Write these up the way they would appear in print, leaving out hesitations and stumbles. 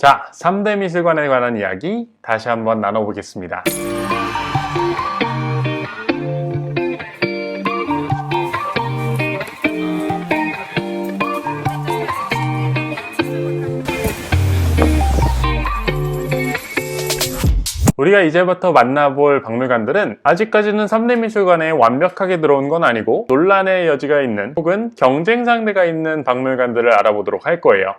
자, 3대 미술관에 관한 이야기 다시 한번 나눠보겠습니다. 우리가 이제부터 만나볼 박물관들은 아직까지는 3대 미술관에 완벽하게 들어온 건 아니고 논란의 여지가 있는 혹은 경쟁 상대가 있는 박물관들을 알아보도록 할 거예요.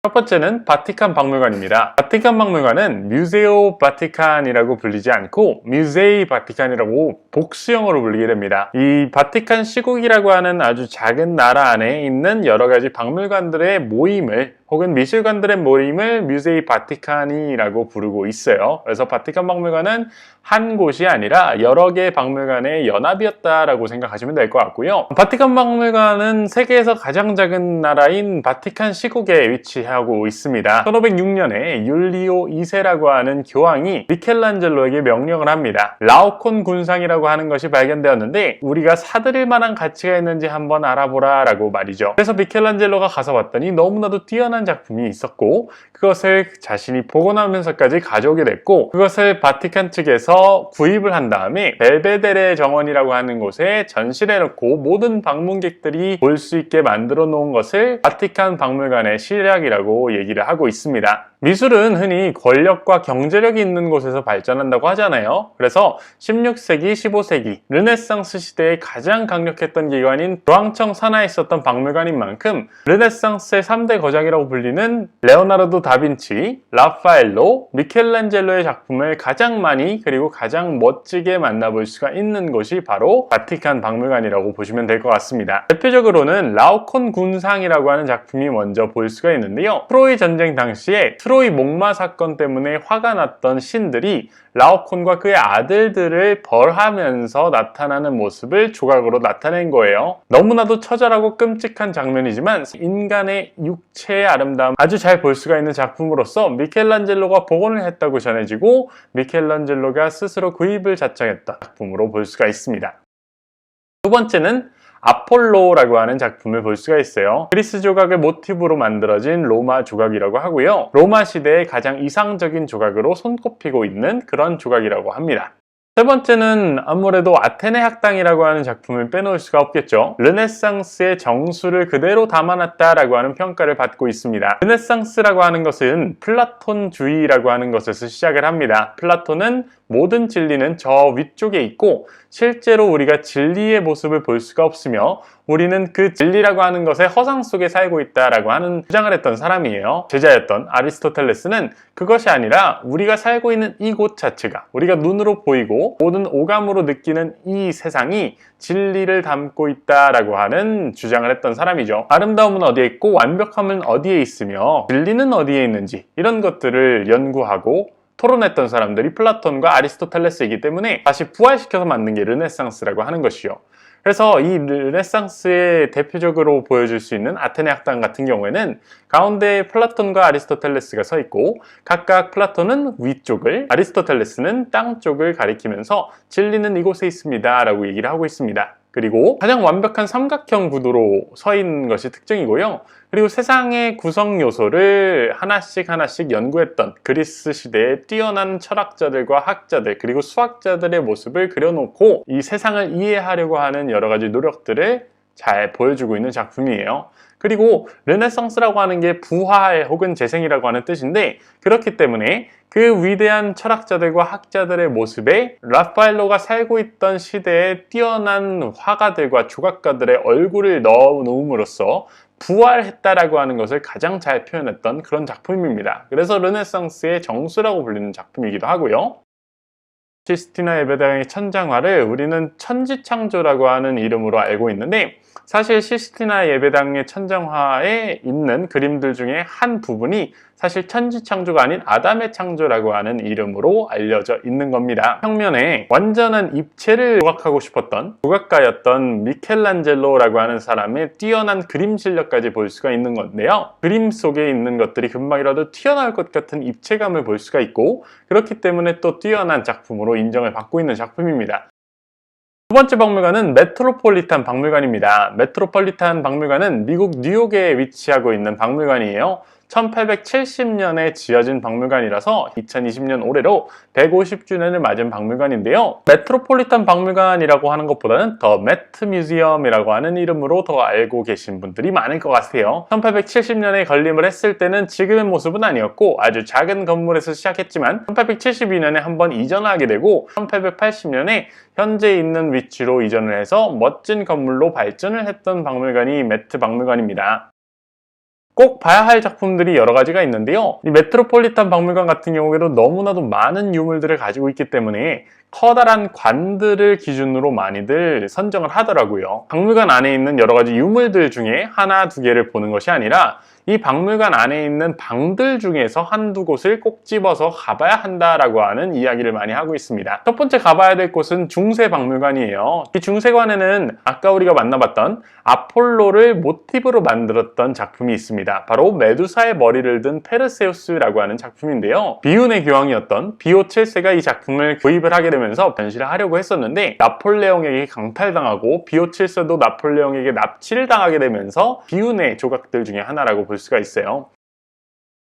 첫 번째는 바티칸 박물관입니다. 바티칸 박물관은 뮤제오 바티칸이라고 불리지 않고 뮤제이 바티칸이라고 복수형으로 불리게 됩니다. 이 바티칸 시국이라고 하는 아주 작은 나라 안에 있는 여러 가지 박물관들의 모임을 혹은 미술관들의 모임을 뮤제이 바티칸이라고 부르고 있어요. 그래서 바티칸 박물관은 한 곳이 아니라 여러 개의 박물관의 연합이었다라고 생각하시면 될 것 같고요. 바티칸 박물관은 세계에서 가장 작은 나라인 바티칸 시국에 위치하고 있습니다. 1506년에 율리오 2세라고 하는 교황이 미켈란젤로에게 명령을 합니다. 라오콘 군상이라고 하는 것이 발견되었는데 우리가 사들일 만한 가치가 있는지 한번 알아보라 라고 말이죠. 그래서 미켈란젤로가 가서 봤더니 너무나도 뛰어난 작품이 있었고 그것을 자신이 복원하면서까지 가져오게 됐고 그것을 바티칸 측에서 구입을 한 다음에 벨베데레 정원이라고 하는 곳에 전시를 해놓고 모든 방문객들이 볼 수 있게 만들어 놓은 것을 바티칸 박물관의 시작이라고 얘기를 하고 있습니다. 미술은 흔히 권력과 경제력이 있는 곳에서 발전한다고 하잖아요. 그래서 16세기, 15세기 르네상스 시대에 가장 강력했던 기관인 조항청 산하에 있었던 박물관인 만큼 르네상스의 3대 거장이라고 불리는 레오나르도 다빈치, 라파엘로, 미켈란젤로의 작품을 가장 많이 그리고 가장 멋지게 만나볼 수가 있는 곳이 바로 바티칸 박물관이라고 보시면 될 것 같습니다. 대표적으로는 라오콘 군상이라고 하는 작품이 먼저 볼 수가 있는데요. 트로이 전쟁 당시에 트로이 목마 사건 때문에 화가 났던 신들이 라오콘과 그의 아들들을 벌하면서 나타나는 모습을 조각으로 나타낸 거예요. 너무나도 처절하고 끔찍한 장면이지만 인간의 육체의 아름다움 아주 잘 볼 수가 있는 작품으로서 미켈란젤로가 복원을 했다고 전해지고 미켈란젤로가 스스로 구입을 자청했던 작품으로 볼 수가 있습니다. 두 번째는 아폴로라고 하는 작품을 볼 수가 있어요. 그리스 조각을 모티브로 만들어진 로마 조각이라고 하고요. 로마 시대의 가장 이상적인 조각으로 손꼽히고 있는 그런 조각이라고 합니다. 세 번째는 아무래도 아테네 학당이라고 하는 작품을 빼놓을 수가 없겠죠. 르네상스의 정수를 그대로 담아놨다라고 하는 평가를 받고 있습니다. 르네상스라고 하는 것은 플라톤주의라고 하는 것에서 시작을 합니다. 플라톤은 모든 진리는 저 위쪽에 있고 실제로 우리가 진리의 모습을 볼 수가 없으며 우리는 그 진리라고 하는 것의 허상 속에 살고 있다라고 하는 주장을 했던 사람이에요. 제자였던 아리스토텔레스는 그것이 아니라 우리가 살고 있는 이곳 자체가 우리가 눈으로 보이고 모든 오감으로 느끼는 이 세상이 진리를 담고 있다라고 하는 주장을 했던 사람이죠. 아름다움은 어디에 있고 완벽함은 어디에 있으며 진리는 어디에 있는지 이런 것들을 연구하고 토론했던 사람들이 플라톤과 아리스토텔레스이기 때문에 다시 부활시켜서 만든 게 르네상스라고 하는 것이요. 그래서 이 르네상스의 대표적으로 보여줄 수 있는 아테네 학당 같은 경우에는 가운데에 플라톤과 아리스토텔레스가 서 있고 각각 플라톤은 위쪽을 아리스토텔레스는 땅 쪽을 가리키면서 진리는 이곳에 있습니다 라고 얘기를 하고 있습니다. 그리고 가장 완벽한 삼각형 구도로 서 있는 것이 특징이고요. 그리고 세상의 구성 요소를 하나씩 연구했던 그리스 시대의 뛰어난 철학자들과 학자들 그리고 수학자들의 모습을 그려놓고 이 세상을 이해하려고 하는 여러 가지 노력들을 잘 보여주고 있는 작품이에요. 그리고 르네상스라고 하는 게 부활 혹은 재생이라고 하는 뜻인데 그렇기 때문에 그 위대한 철학자들과 학자들의 모습에 라파엘로가 살고 있던 시대의 뛰어난 화가들과 조각가들의 얼굴을 넣어 놓음으로써 부활했다라고 하는 것을 가장 잘 표현했던 그런 작품입니다. 그래서 르네상스의 정수라고 불리는 작품이기도 하고요. 시스티나 예배당의 천장화를 우리는 천지창조라고 하는 이름으로 알고 있는데 사실 시스티나 예배당의 천장화에 있는 그림들 중에 한 부분이 사실 천지창조가 아닌 아담의 창조라고 하는 이름으로 알려져 있는 겁니다. 평면에 완전한 입체를 조각하고 싶었던 조각가였던 미켈란젤로라고 하는 사람의 뛰어난 그림 실력까지 볼 수가 있는 건데요. 그림 속에 있는 것들이 금방이라도 튀어나올 것 같은 입체감을 볼 수가 있고 그렇기 때문에 또 뛰어난 작품으로 인정을 받고 있는 작품입니다. 두 번째 박물관은 메트로폴리탄 박물관입니다. 메트로폴리탄 박물관은 미국 뉴욕에 위치하고 있는 박물관이에요. 1870년에 지어진 박물관이라서 2020년 올해로 150주년을 맞은 박물관인데요. 메트로폴리탄 박물관이라고 하는 것보다는 더 매트 뮤지엄이라고 하는 이름으로 더 알고 계신 분들이 많을 것 같아요. 1870년에 건립을 했을 때는 지금의 모습은 아니었고 아주 작은 건물에서 시작했지만 1872년에 한번 이전하게 되고 1880년에 현재 있는 위치로 이전을 해서 멋진 건물로 발전을 했던 박물관이 매트 박물관입니다. 꼭 봐야 할 작품들이 여러 가지가 있는데요. 이 메트로폴리탄 박물관 같은 경우에도 너무나도 많은 유물들을 가지고 있기 때문에 커다란 관들을 기준으로 많이들 선정을 하더라고요. 박물관 안에 있는 여러 가지 유물들 중에 하나, 두 개를 보는 것이 아니라 이 박물관 안에 있는 방들 중에서 한두 곳을 꼭 집어서 가봐야 한다라고 하는 이야기를 많이 하고 있습니다. 첫 번째 가봐야 될 곳은 중세박물관이에요. 이 중세관에는 아까 우리가 만나봤던 아폴로를 모티브로 만들었던 작품이 있습니다. 바로 메두사의 머리를 든 페르세우스라고 하는 작품인데요. 비운의 교황이었던 비오 7세가 이 작품을 구입을 하게 되면서 변신을 하려고 했었는데 나폴레옹에게 강탈당하고 비오 7세도 나폴레옹에게 납치를 당하게 되면서 비운의 조각들 중에 하나라고 볼 수가 있어요.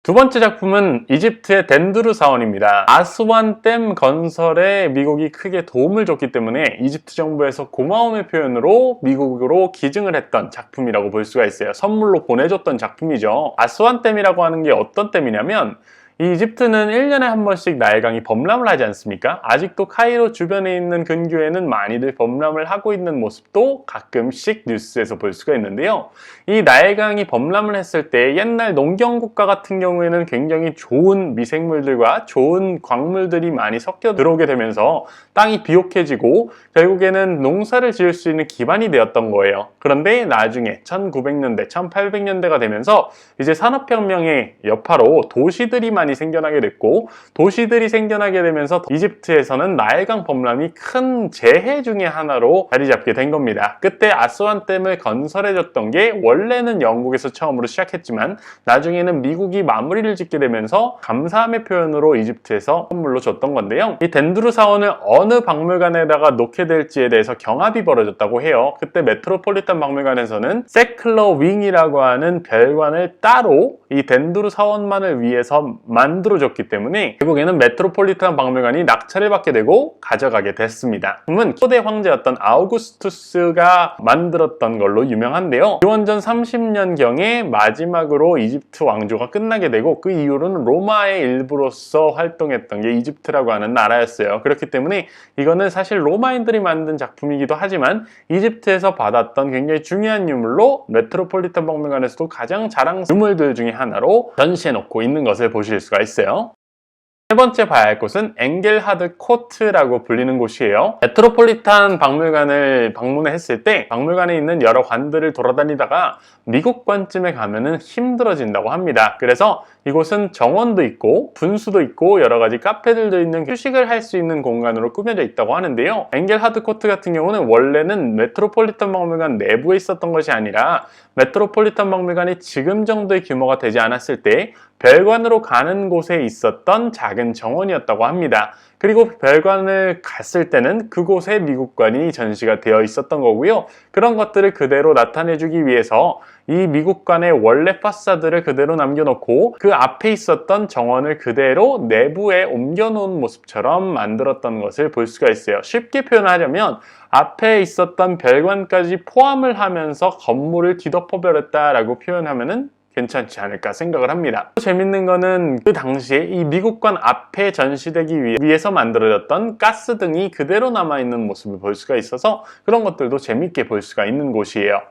두 번째 작품은 이집트의 덴두르 사원입니다. 아스완 댐 건설에 미국이 크게 도움을 줬기 때문에 이집트 정부에서 고마움의 표현으로 미국으로 기증을 했던 작품이라고 볼 수가 있어요. 선물로 보내줬던 작품이죠. 아스완 댐이라고 하는 게 어떤 댐이냐면 이 이집트는 1년에 한 번씩 나일강이 범람을 하지 않습니까? 아직도 카이로 주변에 있는 근교에는 많이들 범람을 하고 있는 모습도 가끔씩 뉴스에서 볼 수가 있는데요. 이 나일강이 범람을 했을 때 옛날 농경국가 같은 경우에는 굉장히 좋은 미생물들과 좋은 광물들이 많이 섞여 들어오게 되면서 땅이 비옥해지고 결국에는 농사를 지을 수 있는 기반이 되었던 거예요. 그런데 나중에 1900년대, 1800년대가 되면서 이제 산업혁명의 여파로 도시들이 많이 생겨나게 됐고 도시들이 생겨나게 되면서 이집트에서는 나일강 범람이 큰 재해 중에 하나로 자리 잡게 된 겁니다. 그때 아스완 댐을 건설해줬던 게 원래는 영국에서 처음으로 시작했지만 나중에는 미국이 마무리를 짓게 되면서 감사함의 표현으로 이집트에서 선물로 줬던 건데요. 이 덴두르 사원을 어느 박물관에다가 놓게 될지에 대해서 경합이 벌어졌다고 해요. 그때 메트로폴리탄 박물관에서는 세클러 윙이라고 하는 별관을 따로 이 덴두르 사원만을 위해서 만들어졌기 때문에 결국에는 메트로폴리탄 박물관이 낙찰을 받게 되고 가져가게 됐습니다. 작품은 초대 황제였던 아우구스투스가 만들었던 걸로 유명한데요. 기원전 30년경에 마지막으로 이집트 왕조가 끝나게 되고 그 이후로는 로마의 일부로서 활동했던 게 이집트라고 하는 나라였어요. 그렇기 때문에 이거는 사실 로마인들이 만든 작품이기도 하지만 이집트에서 받았던 굉장히 중요한 유물로 메트로폴리탄 박물관에서도 가장 자랑 유물들 중에 하나로 전시해 놓고 있는 것을 보실 수가 있어요. 세 번째 봐야 할 곳은 엥겔하드 코트라고 불리는 곳이에요. 메트로폴리탄 박물관을 방문했을 때 박물관에 있는 여러 관들을 돌아다니다가 미국 관쯤에 가면은 힘들어진다고 합니다. 그래서 이곳은 정원도 있고 분수도 있고 여러 가지 카페들도 있는 휴식을 할 수 있는 공간으로 꾸며져 있다고 하는데요. 엥겔하드 코트 같은 경우는 원래는 메트로폴리탄 박물관 내부에 있었던 것이 아니라 메트로폴리탄 박물관이 지금 정도의 규모가 되지 않았을 때 별관으로 가는 곳에 있었던 작은 정원이었다고 합니다. 그리고 별관을 갔을 때는 그곳에 미국관이 전시가 되어 있었던 거고요. 그런 것들을 그대로 나타내주기 위해서 이 미국관의 원래 파사드를 그대로 남겨놓고 그 앞에 있었던 정원을 그대로 내부에 옮겨놓은 모습처럼 만들었던 것을 볼 수가 있어요. 쉽게 표현하자면 앞에 있었던 별관까지 포함을 하면서 건물을 뒤덮어버렸다라고 표현하면은 괜찮지 않을까 생각을 합니다. 재밌는 거는 그 당시에 이 미국관 앞에 전시되기 위해서 만들어졌던 가스등이 그대로 남아있는 모습을 볼 수가 있어서 그런 것들도 재밌게 볼 수가 있는 곳이에요.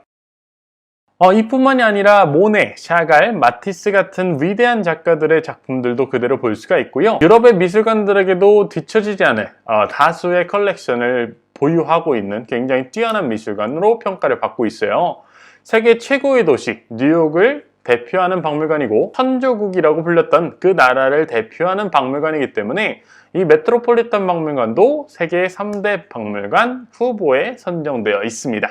이뿐만이 아니라 모네, 샤갈, 마티스 같은 위대한 작가들의 작품들도 그대로 볼 수가 있고요. 유럽의 미술관들에게도 뒤처지지 않을 다수의 컬렉션을 보유하고 있는 굉장히 뛰어난 미술관으로 평가를 받고 있어요. 세계 최고의 도시 뉴욕을 대표하는 박물관이고 천조국이라고 불렸던 그 나라를 대표하는 박물관이기 때문에 이 메트로폴리탄 박물관도 세계 3대 박물관 후보에 선정되어 있습니다.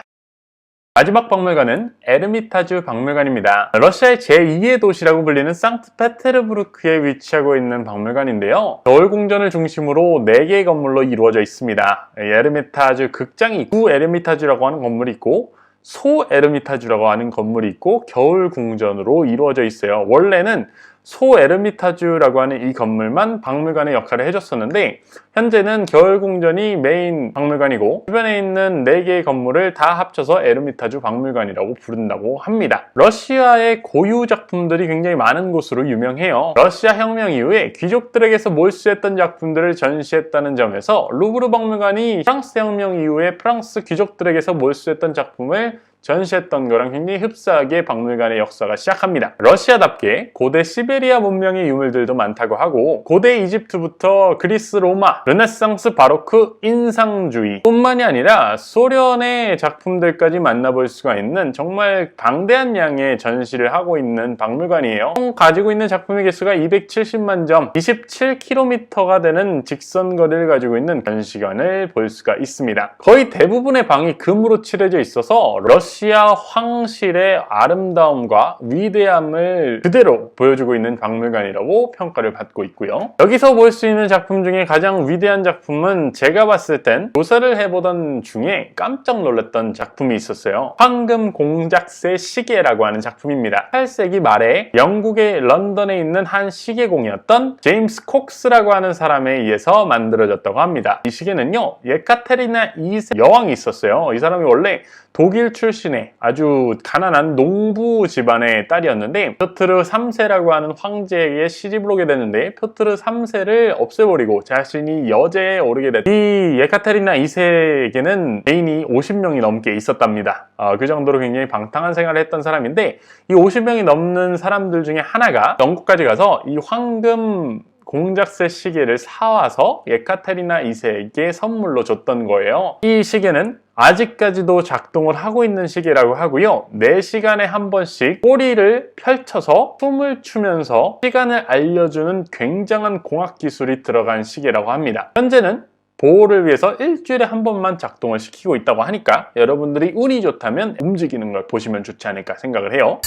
마지막 박물관은 에르미타주 박물관입니다. 러시아의 제2의 도시라고 불리는 상트페테르부르크에 위치하고 있는 박물관인데요. 겨울궁전을 중심으로 4개의 건물로 이루어져 있습니다. 에르미타주 극장이 있고 에르미타주라고 하는 건물이 있고 소 에르미타주라고 하는 건물이 있고 겨울 궁전으로 이루어져 있어요. 원래는 소 에르미타주라고 하는 이 건물만 박물관의 역할을 해줬었는데 현재는 겨울궁전이 메인 박물관이고 주변에 있는 4개의 건물을 다 합쳐서 에르미타주 박물관이라고 부른다고 합니다. 러시아의 고유 작품들이 굉장히 많은 곳으로 유명해요. 러시아 혁명 이후에 귀족들에게서 몰수했던 작품들을 전시했다는 점에서 루브르 박물관이 프랑스 혁명 이후에 프랑스 귀족들에게서 몰수했던 작품을 전시했던 거랑 굉장히 흡사하게 박물관의 역사가 시작합니다. 러시아답게 고대 시베리아 문명의 유물들도 많다고 하고 고대 이집트부터 그리스, 로마, 르네상스, 바로크, 인상주의 뿐만이 아니라 소련의 작품들까지 만나볼 수가 있는 정말 방대한 양의 전시를 하고 있는 박물관이에요. 총 가지고 있는 작품의 개수가 270만 점, 27km가 되는 직선 거리를 가지고 있는 전시관을 볼 수가 있습니다. 거의 대부분의 방이 금으로 칠해져 있어서 러시아 황실의 아름다움과 위대함을 그대로 보여주고 있는 박물관이라고 평가를 받고 있고요. 여기서 볼 수 있는 작품 중에 가장 위대한 작품은 제가 봤을 땐 조사를 해보던 중에 깜짝 놀랐던 작품이 있었어요. 황금 공작새 시계라고 하는 작품입니다. 8세기 말에 영국의 런던에 있는 한 시계공이었던 제임스 콕스라고 하는 사람에 의해서 만들어졌다고 합니다. 이 시계는요, 예카테리나 2세 여왕이 있었어요. 이 사람이 원래 독일 출신의 아주 가난한 농부 집안의 딸이었는데 표트르 3세라고 하는 황제에게 시집을 오게 되는데 표트르 3세를 없애버리고 자신이 여제에 오르게 됐다. 이 예카테리나 2세에게는 애인이 50명이 넘게 있었답니다. 그 정도로 굉장히 방탕한 생활을 했던 사람인데 이 50명이 넘는 사람들 중에 하나가 영국까지 가서 이 황금 공작새 시계를 사와서 예카테리나 2세에게 선물로 줬던 거예요. 이 시계는 아직까지도 작동을 하고 있는 시계라고 하고요. 4시간에 한 번씩 꼬리를 펼쳐서 춤을 추면서 시간을 알려주는 굉장한 공학 기술이 들어간 시계라고 합니다. 현재는 보호를 위해서 일주일에 한 번만 작동을 시키고 있다고 하니까 여러분들이 운이 좋다면 움직이는 걸 보시면 좋지 않을까 생각을 해요.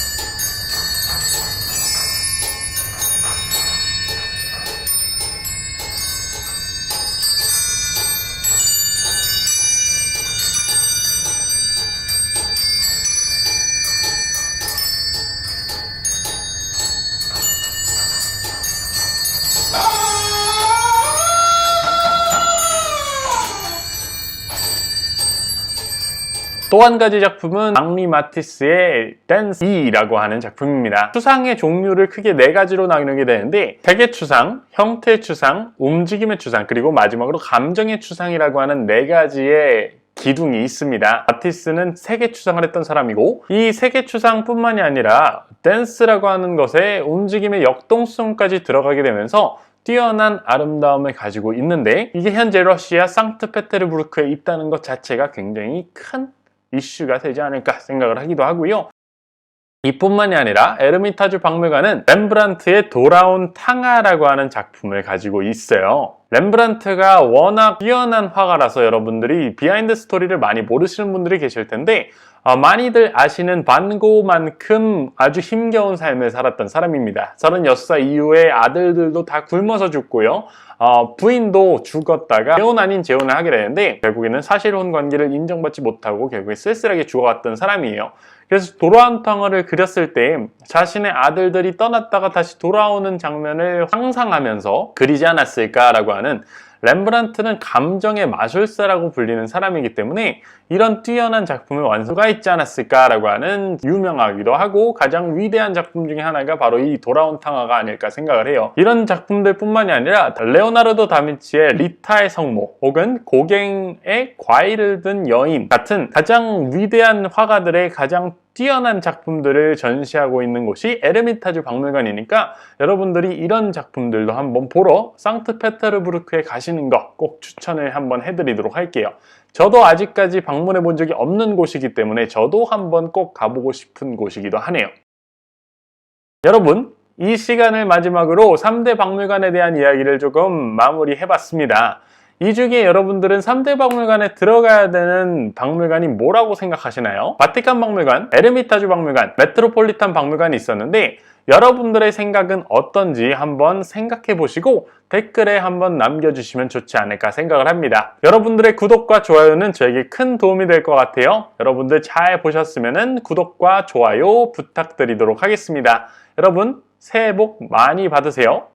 또 한 가지 작품은 앙리 마티스의 댄스 2라고 하는 작품입니다. 추상의 종류를 크게 4가지로 나누게 되는데 색의 추상, 형태의 추상, 움직임의 추상, 그리고 마지막으로 감정의 추상이라고 하는 4가지의 기둥이 있습니다. 마티스는 색의 추상을 했던 사람이고 이 색의 추상뿐만이 아니라 댄스라고 하는 것에 움직임의 역동성까지 들어가게 되면서 뛰어난 아름다움을 가지고 있는데 이게 현재 러시아 상트페테르부르크에 있다는 것 자체가 굉장히 큰 이슈가 되지 않을까 생각을 하기도 하고요. 이뿐만이 아니라 에르미타주 박물관은 렘브란트의 돌아온 탕아라고 하는 작품을 가지고 있어요. 렘브란트가 워낙 뛰어난 화가라서 여러분들이 비하인드 스토리를 많이 모르시는 분들이 계실 텐데 많이들 아시는 반 고흐만큼 아주 힘겨운 삶을 살았던 사람입니다. 36살 이후에 아들들도 다 굶어서 죽고요. 부인도 죽었다가 재혼 아닌 재혼을 하게 되는데 결국에는 사실혼 관계를 인정받지 못하고 결국에 쓸쓸하게 죽어갔던 사람이에요. 그래서 돌아온 탕화를 그렸을 때 자신의 아들들이 떠났다가 다시 돌아오는 장면을 상상하면서 그리지 않았을까라고 하는, 렘브란트는 감정의 마술사라고 불리는 사람이기 때문에 이런 뛰어난 작품을 완성가 있지 않았을까라고 하는, 유명하기도 하고 가장 위대한 작품 중에 하나가 바로 이 돌아온 탕화가 아닐까 생각을 해요. 이런 작품들 뿐만이 아니라 레오나르도 다빈치의 리타의 성모 혹은 고갱의 과일을 든 여인 같은 가장 위대한 화가들의 가장 뛰어난 작품들을 전시하고 있는 곳이 에르미타주 박물관이니까 여러분들이 이런 작품들도 한번 보러 상트페테르부르크에 가시는 거 꼭 추천을 한번 해드리도록 할게요. 저도 아직까지 방문해 본 적이 없는 곳이기 때문에 저도 한번 꼭 가보고 싶은 곳이기도 하네요. 여러분, 이 시간을 마지막으로 3대 박물관에 대한 이야기를 조금 마무리해봤습니다. 이 중에 여러분들은 3대 박물관에 들어가야 되는 박물관이 뭐라고 생각하시나요? 바티칸 박물관, 에르미타주 박물관, 메트로폴리탄 박물관이 있었는데 여러분들의 생각은 어떤지 한번 생각해 보시고 댓글에 한번 남겨주시면 좋지 않을까 생각을 합니다. 여러분들의 구독과 좋아요는 저에게 큰 도움이 될 것 같아요. 여러분들 잘 보셨으면 구독과 좋아요 부탁드리도록 하겠습니다. 여러분 새해 복 많이 받으세요.